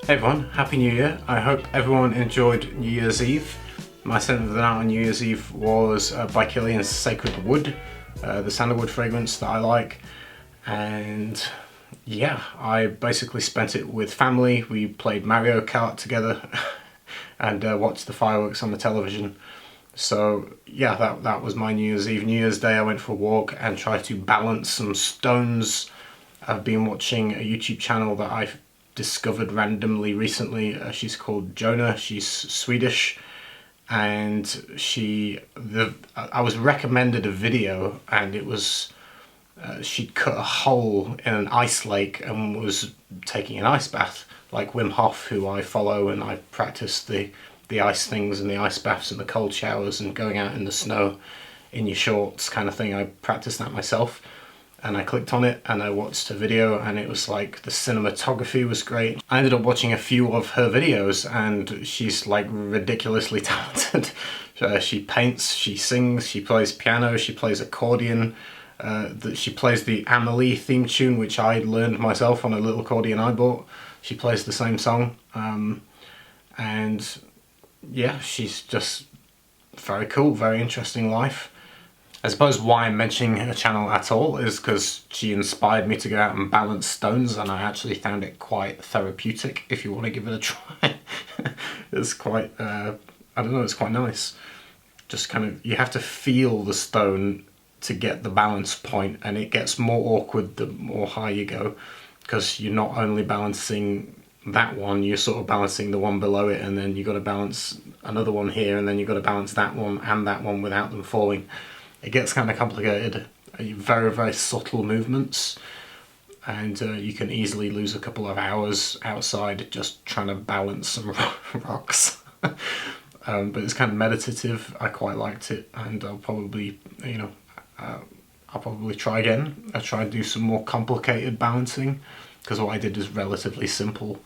Hey everyone, Happy New Year. I hope everyone enjoyed New Year's Eve. My scent of the night on New Year's Eve was by Kilian's Sacred Wood, the sandalwood fragrance that I like. And yeah, I basically spent it with family. We played Mario Kart together and watched the fireworks on the television. So yeah, that was my New Year's Eve. New Year's Day I went for a walk and tried to balance some stones. I've been watching a YouTube channel that I've discovered randomly recently. She's called Jonah. She's Swedish, and I was recommended a video, and it was she'd cut a hole in an ice lake and was taking an ice bath, like Wim Hof, who I follow, and I practice the ice things and the ice baths and the cold showers and going out in the snow in your shorts kind of thing. I practiced that myself. And I clicked on it and I watched a video, and it was like the cinematography was great. I ended up watching a few of her videos, and she's like ridiculously talented. She paints, she sings, she plays piano, she plays accordion. She plays the Amelie theme tune, which I learned myself on a little accordion I bought. She plays the same song. And yeah, she's just very cool, very interesting life. I suppose why I'm mentioning her channel at all is because she inspired me to go out and balance stones, and I actually found it quite therapeutic. If you want to give it a try, it's quite, I don't know, it's quite nice. Just kind of, you have to feel the stone to get the balance point, and it gets more awkward the more high you go, because you're not only balancing that one, you're sort of balancing the one below it, and then you've got to balance another one here, and then you've got to balance that one and that one without them falling. It gets kind of complicated. Very, very subtle movements, and you can easily lose a couple of hours outside just trying to balance some rocks. But it's kind of meditative. I quite liked it, and I'll probably, I'll probably try again. I'll try to do some more complicated balancing, because what I did is relatively simple.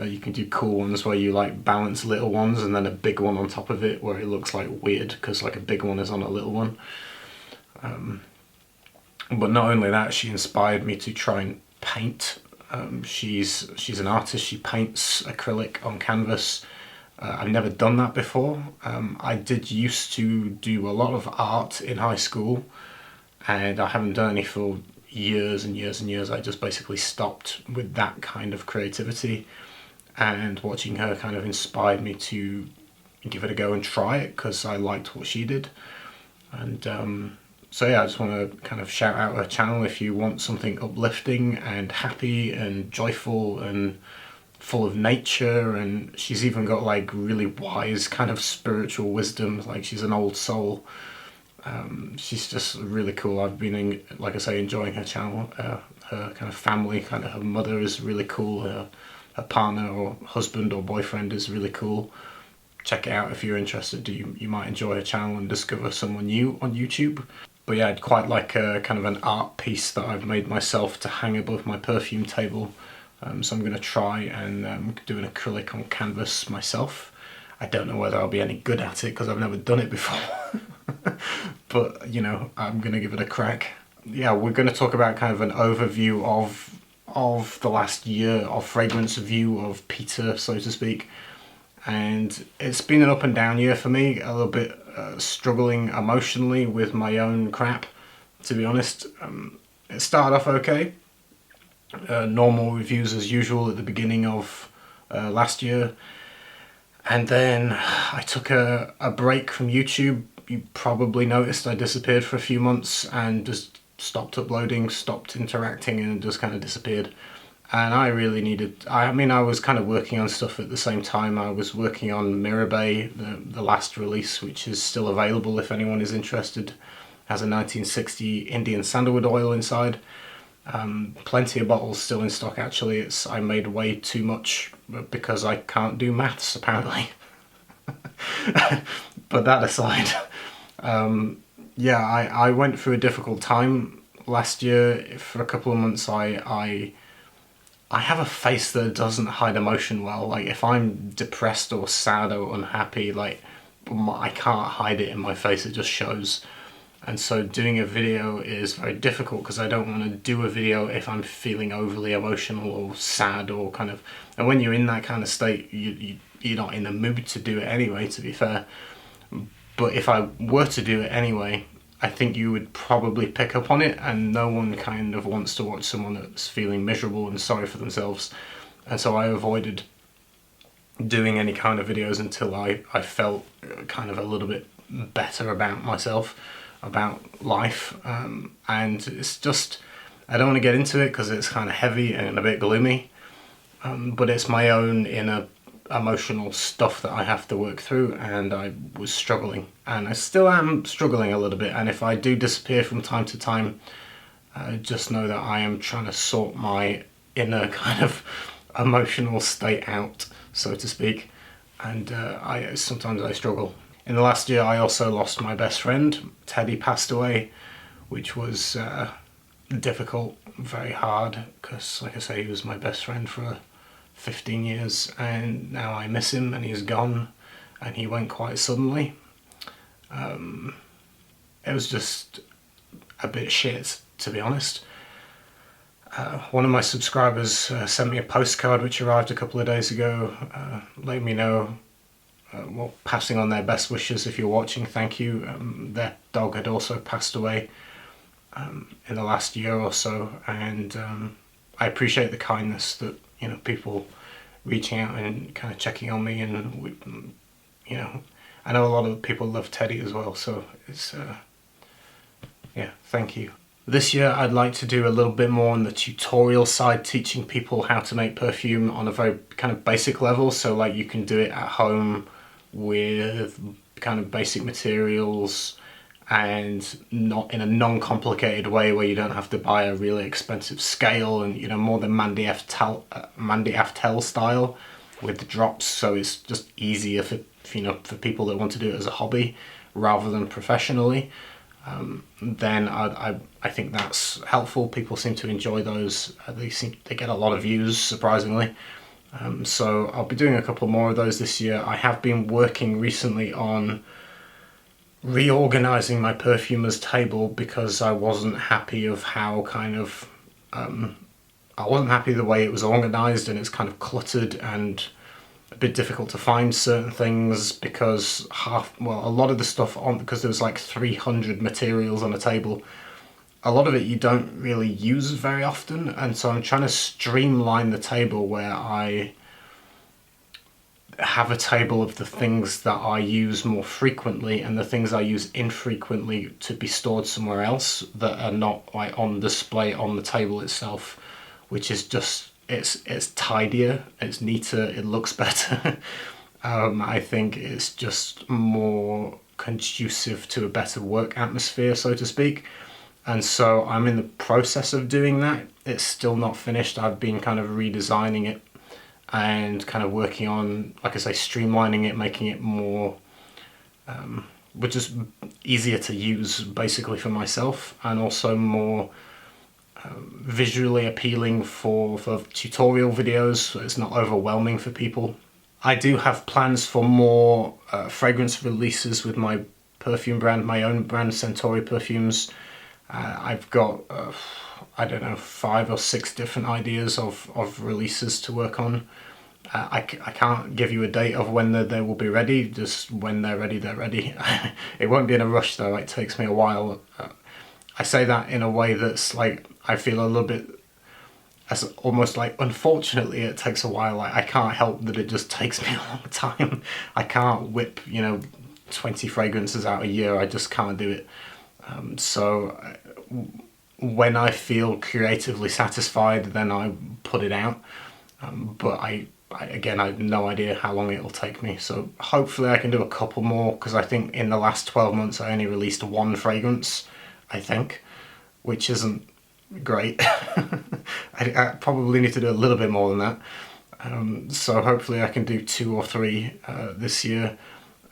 You can do cool ones where you like balance little ones and then a big one on top of it, where it looks like weird because like a big one is on a little one. But not only that, she inspired me to try and paint. She's an artist. She paints acrylic on canvas. I've never done that before. I did used to do a lot of art in high school, and I haven't done any for years and years and years. I just basically stopped with that kind of creativity, and watching her kind of inspired me to give it a go and try it, because I liked what she did. And so yeah, I just want to kind of shout out her channel if you want something uplifting and happy and joyful and full of nature. And she's even got like really wise kind of spiritual wisdom, like she's an old soul. She's just really cool. I've been, like I say, enjoying her channel. Her kind of family, kind of her mother is really cool. Her partner or husband or boyfriend is really cool. Check it out if you're interested. You might enjoy her channel and discover someone new on YouTube. But yeah, I'd quite like a kind of an art piece that I've made myself to hang above my perfume table. So I'm going to try and do an acrylic on canvas myself. I don't know whether I'll be any good at it because I've never done it before. But you know, I'm going to give it a crack. Yeah, we're going to talk about kind of an overview of the last year of FragranceView, of Peter, so to speak. And it's been an up and down year for me, a little bit struggling emotionally with my own crap, to be honest. It started off okay. Normal reviews as usual at the beginning of last year. And then I took a break from YouTube. You probably noticed I disappeared for a few months and just stopped uploading, stopped interacting, and just kind of disappeared. And I really needed, I was kind of working on stuff at the same time. I was working on Mirabai, the last release, which is still available if anyone is interested. It has a 1960 Indian sandalwood oil inside. Plenty of bottles still in stock actually. I made way too much because I can't do maths apparently. But that aside, yeah, I went through a difficult time last year. For a couple of months I have a face that doesn't hide emotion well. Like if I'm depressed or sad or unhappy, like I can't hide it in my face, it just shows. And so doing a video is very difficult because I don't want to do a video if I'm feeling overly emotional or sad or kind of, and when you're in that kind of state, you're not in the mood to do it anyway, to be fair. But if I were to do it anyway, I think you would probably pick up on it, and no one kind of wants to watch someone that's feeling miserable and sorry for themselves. And so I avoided doing any kind of videos until I felt kind of a little bit better about myself, about life. And it's just, I don't want to get into it because it's kind of heavy and a bit gloomy, but it's my own inner emotional stuff that I have to work through, and I was struggling, and I still am struggling a little bit. And if I do disappear from time to time, just know that I am trying to sort my inner kind of emotional state out, so to speak, and sometimes I struggle. In the last year I also lost my best friend. Teddy passed away, which was difficult, very hard, because like I say, he was my best friend for 15 years, and now I miss him, and he's gone, and he went quite suddenly. It was just a bit shit, to be honest. One of my subscribers sent me a postcard which arrived a couple of days ago, letting me know, well, passing on their best wishes. If you're watching, thank you. Their dog had also passed away in the last year or so, and I appreciate the kindness that, you know, people reaching out and kind of checking on me, and you know, I know a lot of people love Teddy as well, so it's yeah, thank you. This year I'd like to do a little bit more on the tutorial side, teaching people how to make perfume on a very kind of basic level, so like you can do it at home with kind of basic materials and not in a non-complicated way where you don't have to buy a really expensive scale, and you know, more than Mandy Aftel style with the drops, so it's just easier for, you know, for people that want to do it as a hobby rather than professionally. Then I think that's helpful. People seem to enjoy those. They get a lot of views, surprisingly. So I'll be doing a couple more of those this year. I have been working recently on reorganizing my perfumers table because I wasn't happy of how kind of I wasn't happy the way it was organized, and it's kind of cluttered and a bit difficult to find certain things because a lot of the stuff on, because there was like 300 materials on a table, a lot of it you don't really use very often, and so I'm trying to streamline the table where I have a table of the things that I use more frequently and the things I use infrequently to be stored somewhere else that are not like on display on the table itself, which is just, it's tidier, it's neater, it looks better. I think it's just more conducive to a better work atmosphere, so to speak. And so I'm in the process of doing that. It's still not finished. I've been kind of redesigning it and kind of working on, like I say, streamlining it, making it more, which is easier to use basically for myself, and also more visually appealing for tutorial videos, so it's not overwhelming for people. I do have plans for more fragrance releases with my perfume brand, my own brand, Centauri Perfumes. I've got, I don't know, 5 or 6 different ideas of releases to work on. I can't give you a date of when they will be ready, just when they're ready, they're ready. It won't be in a rush though, it takes me a while. I say that in a way that's like, I feel a little bit, as almost like, unfortunately it takes a while. Like, I can't help that it just takes me a long time. I can't whip, you know, 20 fragrances out a year, I just can't do it. So when I feel creatively satisfied, then I put it out. But again, I have no idea how long it'll take me. So hopefully I can do a couple more, because I think in the last 12 months I only released 1 fragrance, I think, which isn't great. I probably need to do a little bit more than that. So hopefully I can do 2 or 3 this year.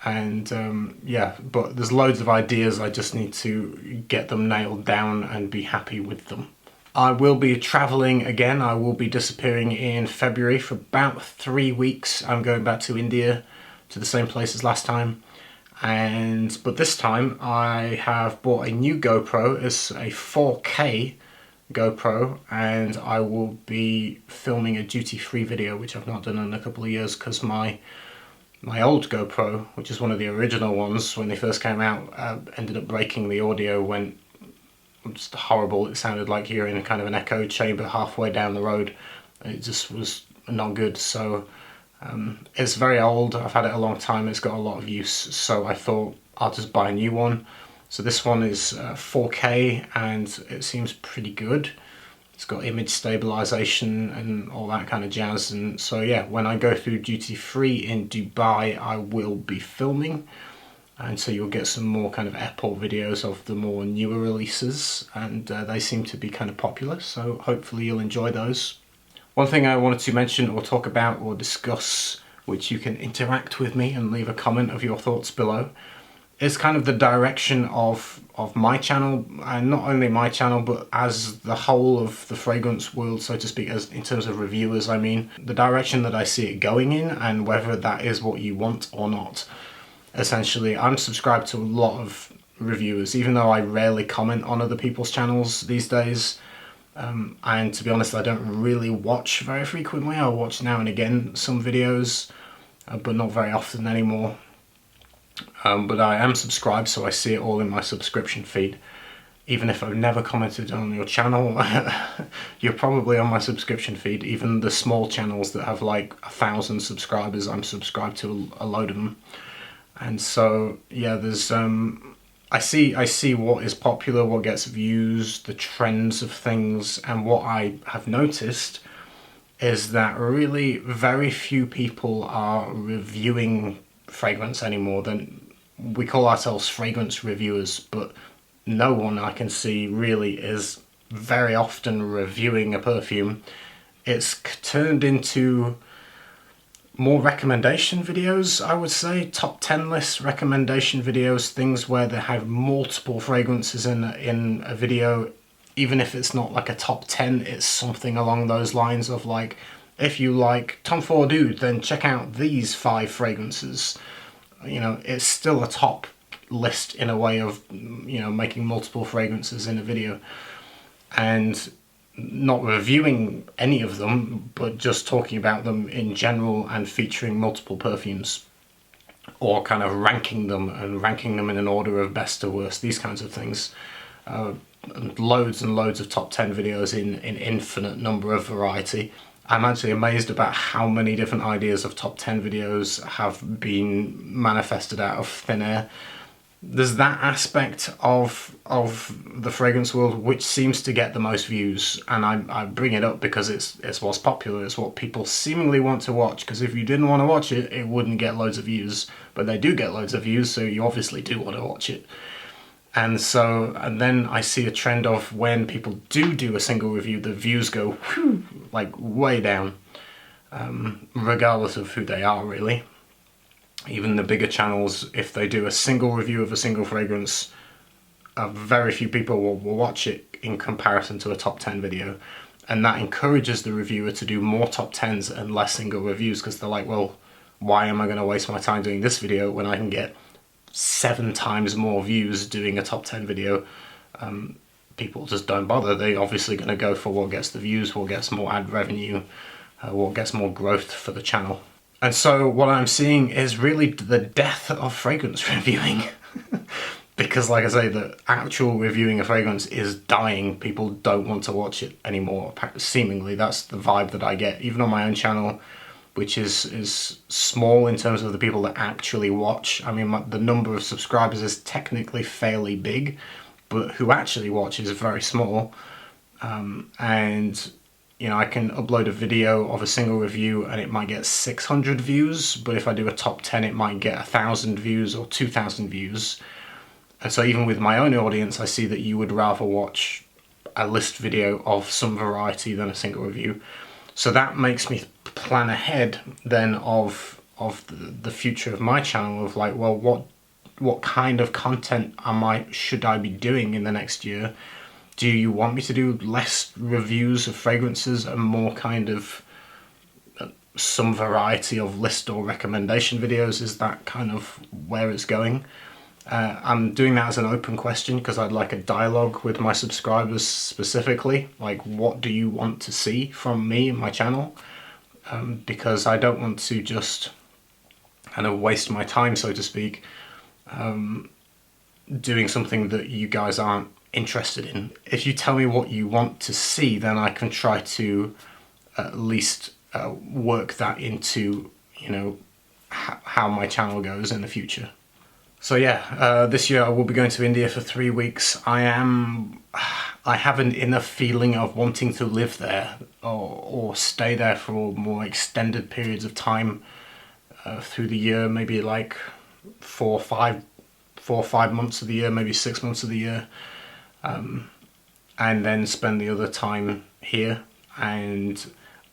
And yeah, but there's loads of ideas, I just need to get them nailed down and be happy with them. I will be travelling again. I will be disappearing in February for about 3 weeks. I'm going back to India, to the same place as last time. But this time I have bought a new GoPro. It's a 4K GoPro, and I will be filming a duty-free video, which I've not done in a couple of years because my old GoPro, which is one of the original ones when they first came out, ended up breaking. The audio went just horrible. It sounded like you're in a kind of an echo chamber halfway down the road. It just was not good. So it's very old. I've had it a long time. It's got a lot of use, so I thought I'll just buy a new one. So this one is 4K and it seems pretty good. It's got image stabilization and all that kind of jazz. And so yeah, when I go through duty free in Dubai, I will be filming. And so you'll get some more kind of airport videos of the more newer releases, and they seem to be kind of popular, so hopefully you'll enjoy those. One thing I wanted to mention or talk about or discuss, which you can interact with me and leave a comment of your thoughts below, is kind of the direction of my channel, and not only my channel but as the whole of the fragrance world, so to speak, as in terms of reviewers. I mean, the direction that I see it going in, and whether that is what you want or not. Essentially, I'm subscribed to a lot of reviewers, even though I rarely comment on other people's channels these days. And to be honest, I don't really watch very frequently. I'll watch now and again some videos, but not very often anymore. But I am subscribed, so I see it all in my subscription feed. Even if I've never commented on your channel, you're probably on my subscription feed. Even the small channels that have like 1,000 subscribers, I'm subscribed to a load of them. And so yeah, there's I see what is popular, what gets views, the trends of things, and what I have noticed is that really very few people are reviewing fragrance anymore. Then we call ourselves fragrance reviewers, but no one I can see really is very often reviewing a perfume. It's turned into more recommendation videos, I would say, top 10 list recommendation videos, things where they have multiple fragrances in a video. Even if it's not like a top 10, it's something along those lines of like, if you like Tom Ford Oud, then check out these 5 fragrances. You know, it's still a top list in a way of, you know, making multiple fragrances in a video. And not reviewing any of them, but just talking about them in general and featuring multiple perfumes, or kind of ranking them in an order of best to worst, these kinds of things. Loads and loads of top 10 videos in infinite number of variety. I'm actually amazed about how many different ideas of top 10 videos have been manifested out of thin air. There's that aspect of the fragrance world which seems to get the most views, and I bring it up because it's what's popular, it's what people seemingly want to watch, because if you didn't want to watch it, it wouldn't get loads of views, but they do get loads of views, so you obviously do want to watch it. And then I see a trend of when people do a single review, the views go whew, like way down, regardless of who they are really. Even the bigger channels, if they do a single review of a single fragrance, very few people will watch it in comparison to a top 10 video. And that encourages the reviewer to do more top 10s and less single reviews, because they're like, well, why am I going to waste my time doing this video when I can get 7 times more views doing a top 10 video? People just don't bother. They're obviously going to go for what gets the views, what gets more ad revenue, what gets more growth for the channel. And so what I'm seeing is really the death of fragrance reviewing. Because like I say, the actual reviewing a fragrance is dying. People don't want to watch it anymore. Seemingly, that's the vibe that I get. Even on my own channel, which is small in terms of the people that actually watch. I mean, the number of subscribers is technically fairly big, but who actually watch is very small. And you know, I can upload a video of a single review and it might get 600 views, but if I do a top 10, it might get 1,000 views or 2,000 views. And so even with my own audience, I see that you would rather watch a list video of some variety than a single review. So that makes me plan ahead then of the future of my channel, of like, well, what kind of content should I be doing in the next year? Do you want me to do less reviews of fragrances and more kind of some variety of list or recommendation videos. Is that kind of where it's going? I'm doing that as an open question because I'd like a dialogue with my subscribers specifically. Like, what do you want to see from me and my channel? Because I don't want to just kind of waste my time, so to speak, doing something that you guys aren't interested in. If you tell me what you want to see, then I can try to at least work that into, you know, how my channel goes in the future. So yeah, this year I will be going to India for 3 weeks. I have an inner feeling of wanting to live there or stay there for more extended periods of time through the year, maybe like 4 or 5 months of the year, maybe 6 months of the year, and then spend the other time here. And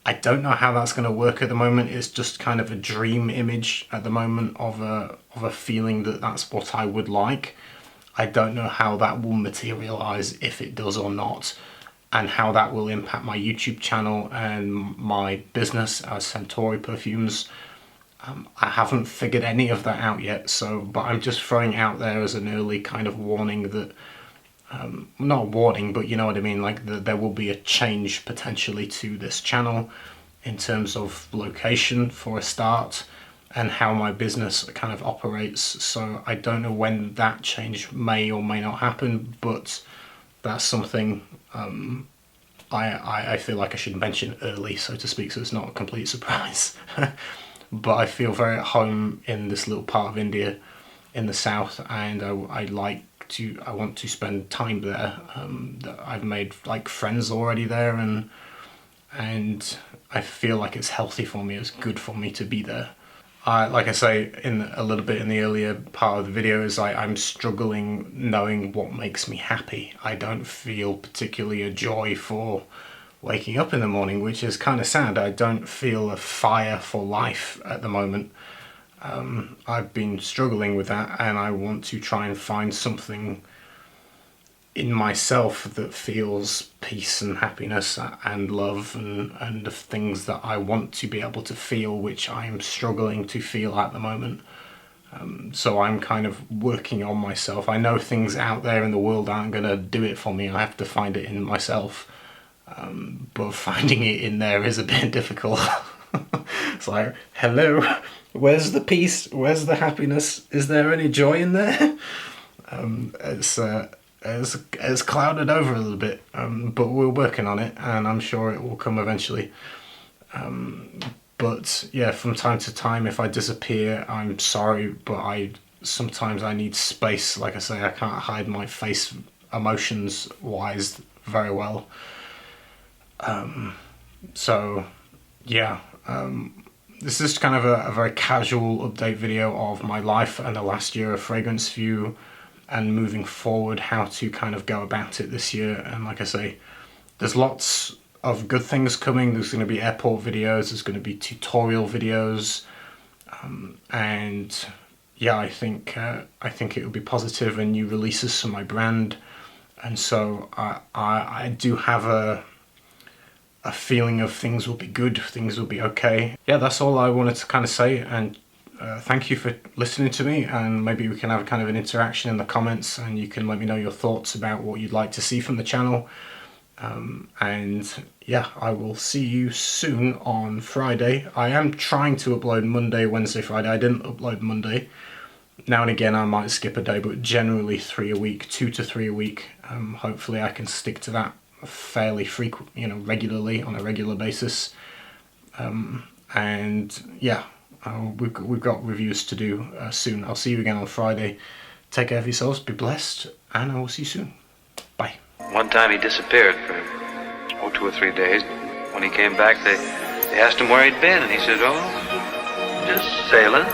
I don't know how that's going to work at the moment. It's just kind of a dream image at the moment of a feeling that that's what I would like. I don't know how that will materialize, if it does or not, and how that will impact my YouTube channel and my business as Centauri Perfumes. I haven't figured any of that out yet, but I'm just throwing out there as an early kind of warning that, not a warning, but you know what I mean, like there will be a change potentially to this channel in terms of location for a start and how my business kind of operates. So I don't know when that change may or may not happen, but that's something I feel like I should mention early, so to speak, so it's not a complete surprise. But I feel very at home in this little part of India in the south, and I want to spend time there. I've made like friends already there, and I feel like it's healthy for me, it's good for me to be there. Like I say a little bit in the earlier part of the video, is I'm struggling knowing what makes me happy. I don't feel particularly a joy for waking up in the morning, which is kind of sad. I don't feel a fire for life at the moment. I've been struggling with that, and I want to try and find something in myself that feels peace and happiness and love and the things that I want to be able to feel, which I am struggling to feel at the moment. So I'm kind of working on myself. I know things out there in the world aren't going to do it for me. I have to find it in myself. But finding it in there is a bit difficult. It's like, hello, where's the peace? Where's the happiness? Is there any joy in there? It's clouded over a little bit, but we're working on it, and I'm sure it will come eventually. But yeah, from time to time, if I disappear, I'm sorry, but sometimes I need space. Like I say, I can't hide my face emotions wise very well. So yeah, this is kind of a very casual update video of my life and the last year of FragranceView, and moving forward, how to kind of go about it this year. And like I say, there's lots of good things coming. There's going to be airport videos, there's going to be tutorial videos, and yeah, I think it will be positive, and new releases from my brand. And so I do have a feeling of things will be good, things will be okay. Yeah, that's all I wanted to kind of say, and thank you for listening to me, and maybe we can have a kind of an interaction in the comments, and you can let me know your thoughts about what you'd like to see from the channel. And yeah, I will see you soon on Friday. I am trying to upload Monday, Wednesday, Friday. I didn't upload Monday. Now and again I might skip a day, but generally 3 a week, 2 to 3 a week. Hopefully I can stick to that fairly frequent, regularly, on a regular basis. And yeah, we've got reviews to do soon. I'll see you again on Friday. Take care of yourselves, be blessed, and I will see you soon. Bye. One time he disappeared for 2 or 3 days. When he came back, they asked him where he'd been, and he said, "Oh, just sailing."